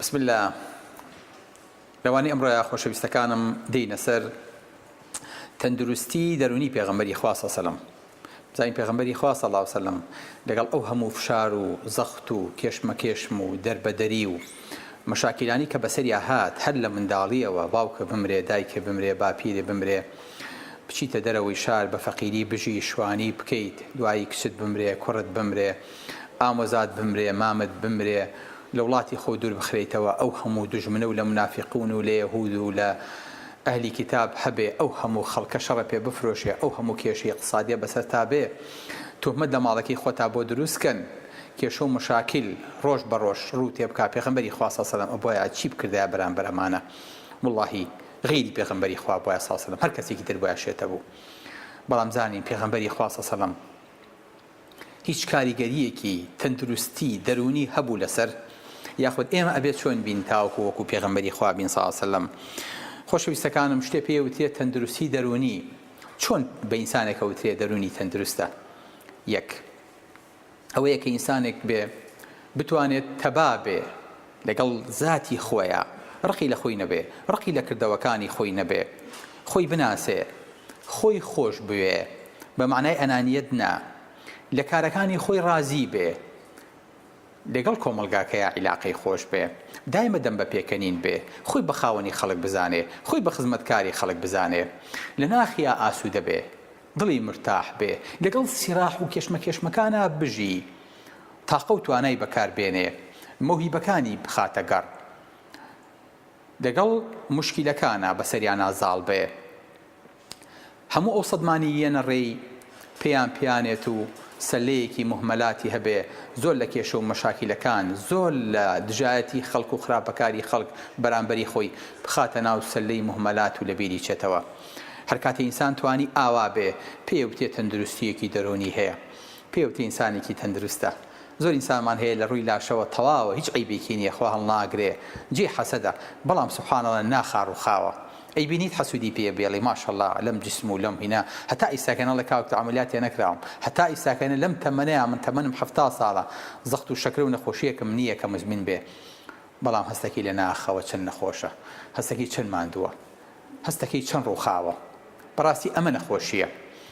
بسم الله. لەوانەی ئەمڕۆ خۆشەویستەکانم دێینە سەر تەندروستی دەرونی پێغەمبەری خوا صلی الله علیه و سلم. بزانین پێغەمبەری خوا صلی الله علیه و سلم لەگەڵ ئەو هەموو فشار و زەخت و کێشمەکێشم و دەربەدەری و مەشاکیلانی کە بەسەریا هات هەر لە منداڵیەوە باوکە بمرێ دایکە بمرێ باپیرێ بمرێ بچیتە دەرەوەی شار بە فەقیری بژی شوانی بکەیت دوایی کچت بمرێ کوڕت بمرێ ئامۆزات بمرێ مامت بمرێ لە وڵاتی خۆ دوور بخرێتەوە ئەو هەموو دوژمنە و لە منافقون و لە یەهود و لە ئەهلی کتاب هەبێ ئەو هەموو خەڵکە شەڕە پێ بفرۆشێ ئەو هەموو کێشەی اقتصادیە بەسەر تا بێ تۆهمەت لە ماڵەکەی خۆتا بۆ دروستکەن کێشە و مشاکل ڕۆژ بە ڕۆژ ڕوو تێ بکا پێغەمبەری خوا صلی الله علیه و سلم ئەبۆیە چی بکردایە بەرامبەر ئەمانە واللهی غیری پێغەمبەری خوا بۆیە صلی الله علیه و سلم هەر کەسێکی تر بۆیە شێتە بوو بەڵام زانین پێغەمبەری خوا صلی الله علیه و سلم هیچ کاریگەریەکی تەندروستی دەرونی هەبوو لەسەر یاخود ئێمە ئەبێت چۆن بین تاوەکو وەکو پێغەمبەری خوا بین صلی الله علیه و سلم. خۆشەویستەکانم شتێ پێ وترێت تەندروستی دەرونی چۆن بە ئینسانێکە وترێت دەرونی تەندروستە. یەک ئەوەیە کە ئینسانێک بێ بتوانێت تەبا بێ لەگەڵ ذاتی خۆیە ڕقی لە خۆی نەبێ ڕقی لە کردەوەکانی خۆی نەبێ خۆی بناسێ خۆی خۆش بوێ بە معنای ئەنانیەت نا لە کارەکانی خۆی ڕازی بێ لەگەڵ کۆمەلگاکەیە عیلاقەی خۆش بێ دایمە دەم بە پێکەنین بێ خۆی بە خاوەنی خەڵک بزانێ خۆی بە خزمەتکاری خەڵک بزانێ لە ناخیا ئاسوودە بێ دڵی مرتاح بێ لەگەڵ سیراح و کێشمەکانە بژی تاقە و توانای بەکاربێنێ مەوهیبەکانی بخاتە گەڕ لەگەڵ موشکیلەکانە بەسەریان ئازاڵ بێ هەموو ئەو سەدمانی یەنە ڕێی پیانێت و سەلەیەکی مهمەلاتی هەبێ زۆر لە کێشە و مەشاکیلەکان زۆر لە دژایەتی خەڵک و خراپەکاری خەڵک بەرامبەری خۆی بخاتە ناو سەلەی مهمەلات و لەبیری چێتەوە. هەر کاتێ ئینسان توانی ئاوا بێ پێوتێ تەندروستیەکی دەرونی هەیە پێوتێ ئینسانێکی تەندروستە. زۆر ئینسانمان هەیە لە ڕووی لاشەوە تەواوە هیچ عیبێکی نییە خوا هەڵناگرێ جێ حەسەدە بەڵام سوبحانەڵڵا ناخار و خاوە ئەی بینیت حەسوودی پێ بێڵی ماشەڵڵا لەم جسم و لەم هینا هەتا ئیساکەنە لە کاوت عەمەلیاتێ نەکراوم هەتا ئیساکەنە لەم تەمەنەیە من تەمەنم 70 ساڵە زەخت و شەکرە و نەخۆشیەکەم نییە کە مزمین بێ بەڵام هەستەکەی لە ناخەوە چەند نەخۆشە هەستەکەی چەند ماندووە هەستەکەی چەند ڕووخاوە بەڕاستی ئەمە نەخۆشیە.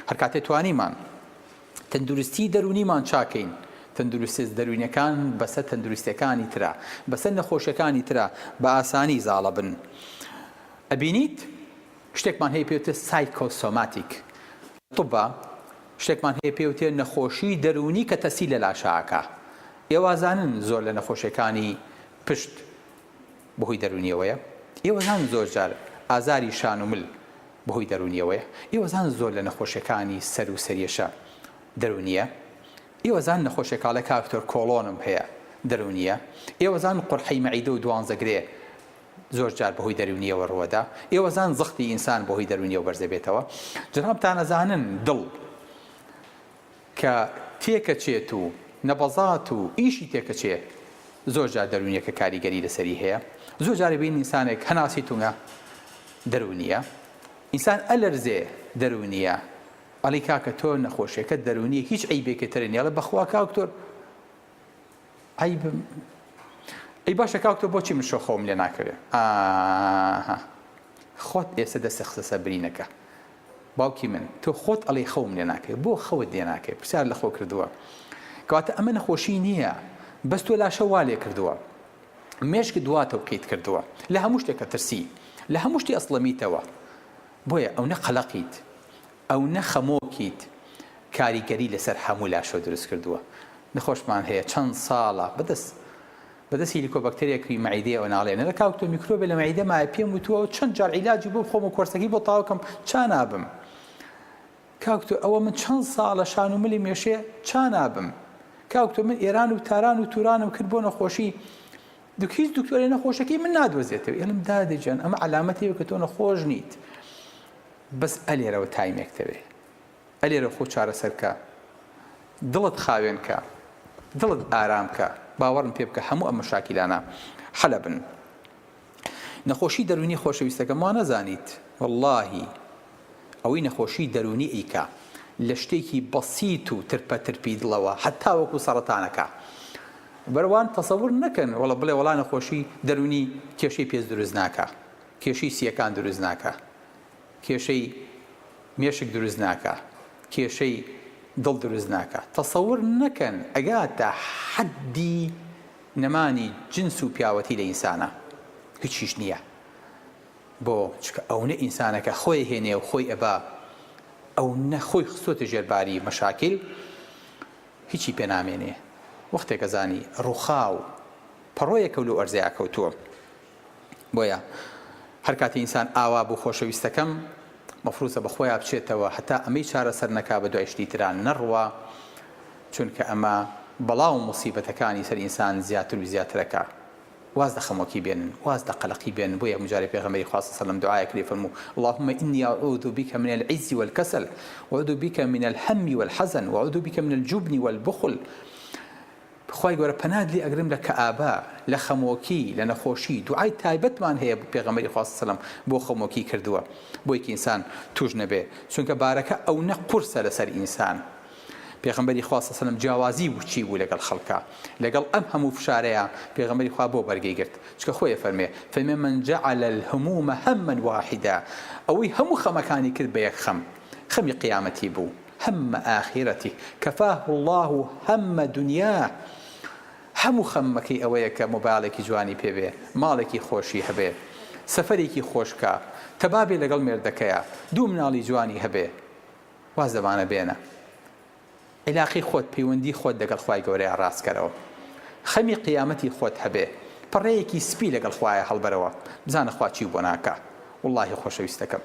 هەر کاتێ توانیمان تەندروستی دەرونیمان چاکەین تەندروستی دەرونیەکان بەسەر تەندروستیەکانی ترە بەسەر نەخۆشیەکانی ترە بە ئاسانی زاڵە بن. ئەبینیت شتێکمان هەیە پێوتێ سایکۆسۆماتیک طبە شتێکمان هەیە پێوتێ نەخۆشی دەرونی کە تەسی لە لاشاکە ئێوازانن زۆر لە نەخۆشیەکانی پشت بەهۆی دەرونیەوەیە ئێوەزان زۆر جار ئازاری شان و مل بەهۆی دەرونیەوەیە ئێوەزان زۆر لە نەخۆشیەکانی سەر و سەریەشە دەرونیە ئێوەزان نەخۆشیەکاڵە کاکتۆر کۆڵۆنم هەیە دەرونیە ئێوەزان قورحەی مەعیدە و دوانزەگرێ زۆر جار بەهۆی دەرونیەوە ڕوەدا ئێوەزان زەختی ئینسان بەهۆی دەرونیەوە بەرزەبێتەوە. جنابتان ئەزانن دڵ کە تێکەچێت و نەبەزات و ئیشی تێکەچێت زۆر جار دەرونیەکە کاریگەری لەسەری هەیە زۆر جارە بین ئینسانێک هەناسی تونگە دەرونیە ئینسان ئەلەرزێ دەرونیە ئەڵی کاکە تۆ نەخۆشیەکە دەرونیە هیچ عیبێکی ترە نیە لە بەخوا کاکتۆر عیبم ئەی باشە کاکتۆ بۆچی من شۆ خۆم لێ ناکرێ خۆت ئێستا دەستە خستە سەبرینەکە باوکی من تۆ خۆت ئەڵێ خەوم لێ ناکرێ بۆ خەوت لێ ناکرێ پرسیار لە خۆ کردووە کەواتە ئەمە نەخۆشی نییە بەس تۆ لاشە وا لێ کردووە مێشک دواتەوە بکەیت کردووە لە هەموو شتێکە ترسی لە هەموو شتی ئەسڵەمیتەوە بۆیە ئەو نە قەلەقیت ئەو نە خەمۆکیت کاریگەری لەسەر هەموو لاشە دروست کردووە. نەخۆشمان هەیە چەند ساڵە بەدەست هیلیکۆبەکتێریەکی مەعیدەیەوە ناڵێنە لە کاکتۆ میکرۆبێ لە مەعیدە مایە پێم وتووە چەند جار عیلاجی بۆ بخۆم و کۆرسەکەی بۆ تاوکەم چا نابم کاکتۆ ئەوە من چەند ساڵە شان و ملی مێشێ چا نابم کاکتۆ من ئێران و تاران و تورانم کرد بۆ نەخۆشی هیچ دکتۆرێ نەخۆشەکەی من نادوەزێتەوە ئێڵم دادەجان ئەمە عەلامەتێکە کە تۆ نەخۆش نیت بەس ئەلێرەوە تایمێکتەوێ ئەلێرە خۆ چارەسەرکە دڵت خاوێنکە دڵت ئارامکە باوەڕم پێ بکە هەموو ئەم مەشاکیلانە حەلە بن. نەخۆشی دەرونی خۆشەویستەکە ما نەزانیت واللهی ئەوەی نەخۆشی دەرونی ئیکە لە شتێکی بەسیت و ترپە ترپی دڵەوە حتا وەکو سەرەتانەکە بەروان تەسەور نەکەن وڵە بڵێ وڵا نەخۆشی دەرونی کێشەی پێست دروست ناکە، کێشەی سیەکان دروست ناکە، کێشەی مێشک دروست ناکە، کێشەی دڵ دروست ناکە. تەسەور نەکەن ئەگاتە حەدی نەمانی جنس و پیاوەتی لە ئینسانە هیچیش نییە. بۆ چکە ئەوە ئینسانەکە خۆی هێنێ و خۆی ئەبا ئەو نەخۆی خستۆتە ژێرباری مەشاکل هیچی پێ نامێنێ. وەختێک ئەزانی ڕووخا و پەڕۆیە کەول و ئەرزەیە کەوتووە. بۆیە هەر کاتی ئینسان ئاوا بوو خۆشەویستەکەم مەفروضە بە خۆیان بچێتەوە هەتا ئەمەی چارەسەر نەکا بە دوای شتی تران نەڕوا، چونکە ئەمە بەڵاو موسیبەتەکانی سەر ئینسان زیاتر و زیاترەکە. واز لە خەمۆکی بێنن، واز لە قەلەقی بێنن. بۆیە مجارێ پێغەمبەری خوا صلی الله علیه و سلم دعایەک لێ فەرموو اللهم إني أعوذ بك من العجز والكسل وأعوذ بك من الهم والحزن وأعوذ بك من الجبن والبخل. خی گەورە پەنات لێ ئەگرم لە کەئابە، لە خەمۆکی، لە نەخۆشی. دوعای تایبەتمان هەیە پێغەمبەری خوا صلی الله علیه و سلم بۆ خەمۆکی کردووە بۆی کە ئینسان توش نەبێ، چونکە بارەکە ئەو نە قورسە لەسەر ئینسان. پێغەمبەری خوا صلی الله علیه و سلم جیاوازی بوو چی بوو لەگەڵ خەڵکە، لەگەڵ ئەم هەموو فشارەیە پێغەمبەری خوا بۆ بەرگەی گرت، چکە خۆیە فەرمێ من جعل الهموم هما واحدا، ئەوەی هەموو خەمەکانی کرد بە یەک خەم، خەمی قیامەتی بوو، هم آخرەتی کەفاه الله هم دنیا. هەموو خەممەکەی ئەوەیە کە مۆبایلێکی جوانی پێبێ، ماڵێکی خۆشی هەبێ، سەفەرێکی خۆشکە، تەبابێ لەگەڵ مێردەکەیە، دوو مناڵی جوانی هەبێ، واز دەبانە بێنە. علاقی خۆت، پەیوەندی خۆت لەگەڵ خوای گەورەیە ڕاستکەرەوە، خەمی قیامەتی خۆت هەبێ، پەڕەیەکی سپی لەگەڵ خوایە هەڵبەرەوە، بزانە خوا چی بۆ ناکە. وەڵڵاهی خۆشەویستەکەم،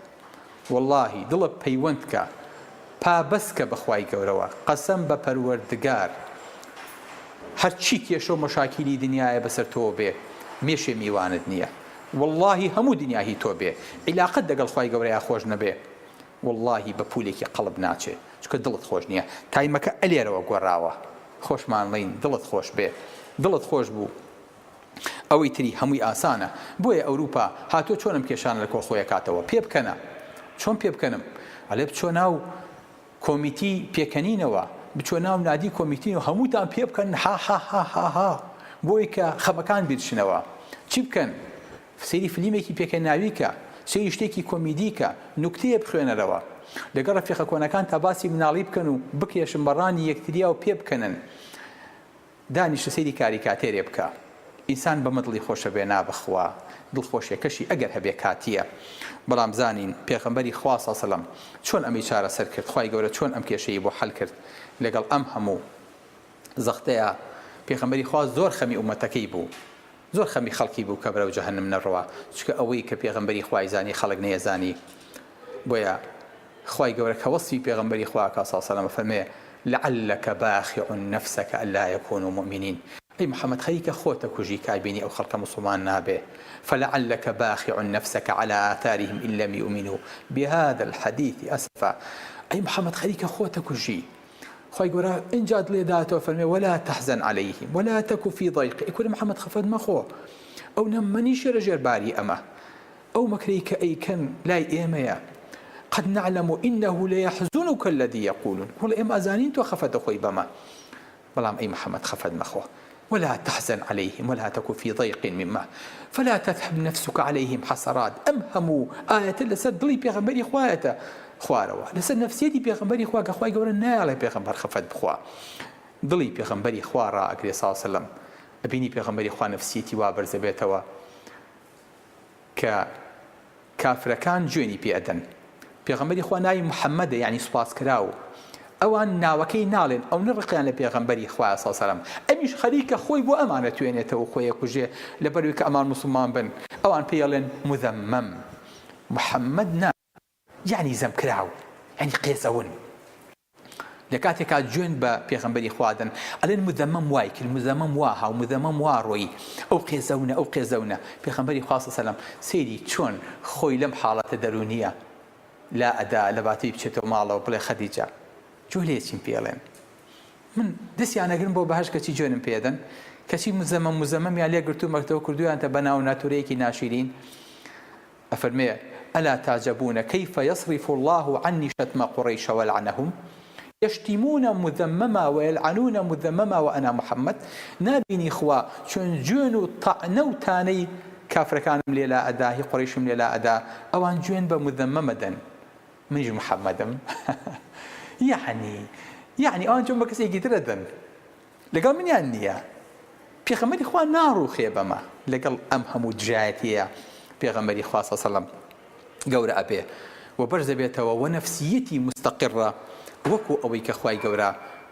وەڵڵاهی دڵت پەیوەند کە، پابەستکە بە خوای گەورەوە، قەسەم بە پەروەردگار، هەرچی کێشە و مەشاکیلی دنیاە بەسەر تۆ بێ مێشێ میوانت نییە. وەڵڵاهی هەموو دنیاهی تۆ بێ، عیلاقت لەگەڵ خوای گەورەیە خۆش نەبێ، وەڵڵاهی بە پولێکی قەڵب ناچێ، چکە دڵت خۆش نییە. تایمەکە ئەلێرەوە گۆڕاوە، خۆشمان لین، دڵت خۆش بێ. دڵت خۆش بوو ئەوەی تری هەمووی ئاسانە. بۆیە ئەوروپا هاتۆ چۆنم کێشانە لە کۆخۆیە کاتەوە پێ بکەنە. چۆن پێ بکەنم؟ ئەلێ بچۆ ناو کۆمیتی پێکەنینەوە، بچۆ ناو نادی کۆمیتین و هەمووتان پێ بکەن ها بۆی کە خەمەکان بیرچنەوە. چی بکەن؟ سەیری فلیمێکی پێکەناویکە، سەیری شتێکی کۆمیدیکە، نوکتەیە بخوێنەرەوە، لەگەڵ ڕەفیقە کۆنەکان تا باسی مناڵی بکەن و بکێشن بەڕانی یەکتریا و پێ بکەنن. دانیشتە سەیری کاریکاتێرێ بکە. ئینسان بەمە دڵی خۆشە بێ نابخوا، دڵخۆشیەکەشی ئەگەر هەبێ کاتیە. بەڵام زانین پێغەمبەری خوا صلی الله علیه و سلم چۆن ئەمەی چارەسەر کرد، خوای گەورە چۆن ئەم کێشەی بۆ حەل کرد. لەگەڵ ئەم هەموو زەختەیە پێغەمبەری خوا زۆر خەمی ئومەتەکەی بوو، زۆر خەمی خەڵکی بوو کە بەرەو جەهەنەم نەڕوا، چکە ئەوەی کە پێغەمبەری خوای زانی خەڵک نەیەزانی. بۆیە خوای گەورە کە وەصفی پێغەمبەری خوا کە صلی الله علیه و سلم فەرمێ لعلك باخع نفسك ألا يكونوا مؤمنين. أي محمد خەریکە خۆتە کوژی کایبینی ئەو خەڵکە مسلمان نابێ. فلعلك باخع نفسك على آثارهم إن لم يؤمنوا بهذا الحديث أسفا. أي محمد خەریکە خۆتە کوژی. خوای گەورە اینجا دڵێ داتەوە فەرمێ ولا تحزن عليهم ولا تك في ضيق. ئەی کوڕی محەممەد خەفەت مەخۆ، ئەو نەمەنیشە لە ژێرباری ئەمە، ئەو مەکرەی کە ئەیکەن لای ئێمەیە. قد نعلم إنه ليحزنك الذي يقولون. وڵ ئێمە ئەزانین تۆ خەفەتە خۆی بەمە، بەڵام ئەی محەممەد خەفەت مەخۆ. ولا تحزن عليهم ولا تك في ضيق مما فلا تذهب نفسك عليهم حسرات. ئەم هەموو ئاەتە لەسەر دڵی پێغەمبەری خوایەتە خوارەوە، لەسەر نەفسیەتی پێغەمبەری خوا کە خوای گەورە نایڵێ پێغەمبەر خەفەت بخوا. دڵی پێغەمبەری خوا ڕائەگرێ صلی الله علیه و سلم، ئەبینی پێغەمبەری خوا نەفسیەتی وا بەرزە بێتەوە کە کافرەکان گوێنی پێ ئەدەن. پێغەمبەری خوا ناوی محەممەدە، یعنی سوپاسکراو، ئەوان ناوەکەی ناڵێن، ئەو نڕقیان لە پێغەمبەری خوا صلی الله علیه و سلم. ئەمیش خەریکە خۆی بۆ ئەمانە توێنێتەوە خۆیە کوژێ لەبەروی کە ئەمان مسلمان بن. ئەوان پێڵێن مذەمەم، محەممەد نا، یعنی زەمکراو، یعنی قێزەون. لە کاتێکا جوێن بە پێغەمبەری خوادن ئەلێن مذەمەم وای کرد، مذەمەم وا هاو، مذەمەم وا ڕۆی، ئەو قێزەونە، ئەو قێزەونە. پێغەمبەری خوا صلی الله علیه و سلم سەیری چۆن خۆی لەم حاڵەتە دەرونیە لا ئەدا لە باتەی بچێتەوە ماڵەوە بڵێ خەدیجە جۆ لێچین پێڵێن، من دەستیان ئەگرم بۆ بەهەش کەچی جوێنم پێدەن، کەچی مزەمەمیان لێ گرتومەکتەوە کردویانتە بە ناو ناتورەیەکی ناشرین. ئەفەرمێ ألا تعجبون كيف يصرف الله عني شتم قريش ولعنهم. يشتمون مذمما ويلعنون مذمما وأنا محمد نابيني خوا چون جوێن و تەعنە و تانەی کافرەکانم لێ لا ئەدا هی قوڕیشم لێ لا ئەدا ئەوان جوێن بە مذەممە دەن منیش محەممەدم یعنی ئەوان چۆن بە کەسێکی ترە دەن لەگەڵ منیان نییە پێغەمبەری خوا ناڕوخێ بەمە لەگەڵ ئەم هەموو دژایەتیە پێغەمبەری خوا صلی الله علیه و سلم گەورە ئەبێ و بەرز دەبێتەوە و نەفسیەتی مستەقڕە وەکو ئەوەی کە خوای گەورە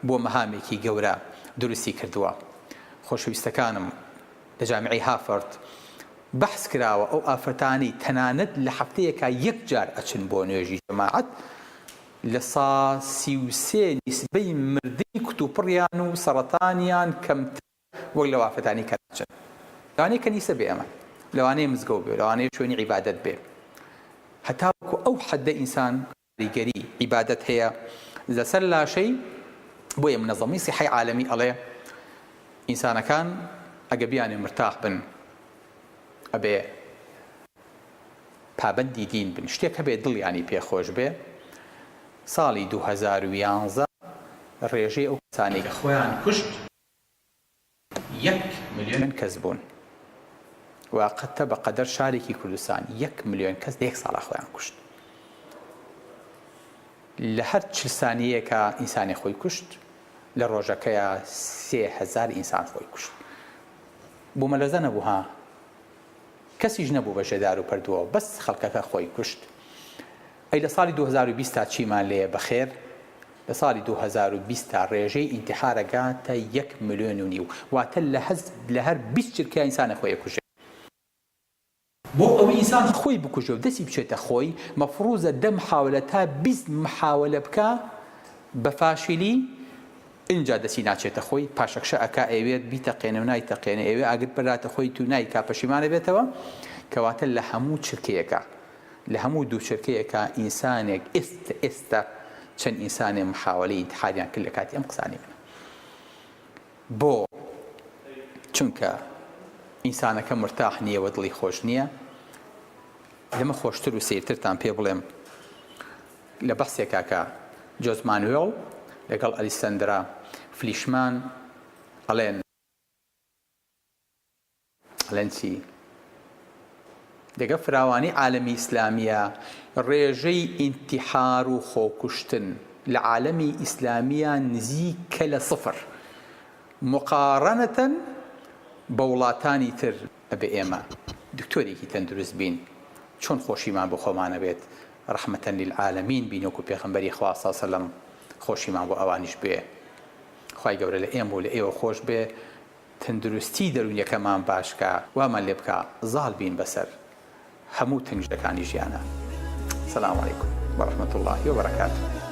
بۆ مەهامێکی گەورە دروستی کردووە. خۆشەویستەکانم لە جامعەی هافرد بەحس کراوە ئەو ئافرەتانەی تەنانەت لە هەفتەیەکە یەک جار ئەچن بۆ نوێژی جەماعەت لە سا 33 نیسبەی مردنی کتوپڕیان و سەرەتانیان کەمتر وەک لەو ئافرەتانی کە ناچن. لەوانەیە کەنیسە بێ ئەمە، لەوانەیە مزگەوت بێ، لەوانەیە شوێنی عیبادەت بێ، هەتا وەکو ئەو حەددە ئینسان کاریگەری عیبادەت هەیە لەسەر لاشەی بۆیە منەظەمی سیحەی عالەمی ئەڵێ ئینسانەکان ئەگە بیانێ مرتاح بن ئەبێ پابەندی دین بن، شتێک هەبێ دڵیانی پێخۆش بێ. ساڵی 2011 ڕێژەی ئەو کەسانی کە خۆیان کوشت 1 ملیۆن کەس بوون. واقعتە بە قەدەر شارێکی کوردستان 1 ملیۆن کەس لە یەک ساڵا خۆیان کوشت. لە هەر 40 سانیەیەکە ئینسانی خۆی کوشت، لە ڕۆژەکەیە 3000 ئینسان خۆی کوشت. بۆ مەلەزە نەبوو ها، کەسیش نەبوو بەژێدار و پەردووە، بەس خەڵکەکە خۆی کوشت. ئەی لە ساڵی 2020 چیمان لێ بەخێر؟ لە ساڵی 2020 تا ڕێژەی ئینتیحارەکاتە 1 ملیۆن و نیو، واتە لە هەر 20 چرکە ئینسانە خۆی کوژێ. بۆ ئەوەی ئینسان خۆی بکوژێ و دەستی بچێتە خۆی مەفروزە 10 محاولە تا 20 محاولە بکە بە فاشیلی اینجا دەستی ناچێتە خۆی، پاشەکشە ئەکا ئەوێت بیتەقێنە و نایتەقێنە، ئەوێ ئاگت بەراتە خۆی تو نای کا پەشیمانە بێتەوە. کەواتە لە هەموو چرکەیەکە، لە هەموو دوو چرکەیەکە ئینسانێک ئێستا چەند ئینسانێ محاولەی ئینتیحاریان کرد لە کاتی ئەم قسانی منە. بۆ چونکە ئینسانەکە مرتاح نییە و دڵی خۆش نییە. لەمە خۆشتر و سیرترتان پێ بڵێم لە بەحسێکا کە جۆز مانوێڵ لەگەڵ ئەلیسەندرا فلیشمان ئەڵێن چی؟ دەگە فراوانی عالەمی ئیسلامیە ڕێژەی ئینتیحار و خۆکوشتن لە عالەمی ئیسلامیە نزیکە لە 0 مقارنەتەن بە وڵاتانی تر. ئەبێ ئێمە دکتۆرێکی تەندروست بین، چۆن خۆشیمان بۆ خۆمانە بێت، ڕەحمەتەن لیلعالەمین بین وەکو پێغەمبەری خوا صلی الله علیه و سلم خۆشیمان بۆ ئەوانیش بێ. خوای گەورە لە ئێمە و لە ئێوە خۆش بێ، تەندروستی دەرونیەکەمان باشکە، وامان لێ بکە زاڵ بین بەسەر هەموو تنگژەکانی ژیانە. سەلام عەلەیکوم وەڕەحمەتوڵڵاهی وبەرەکاتوه.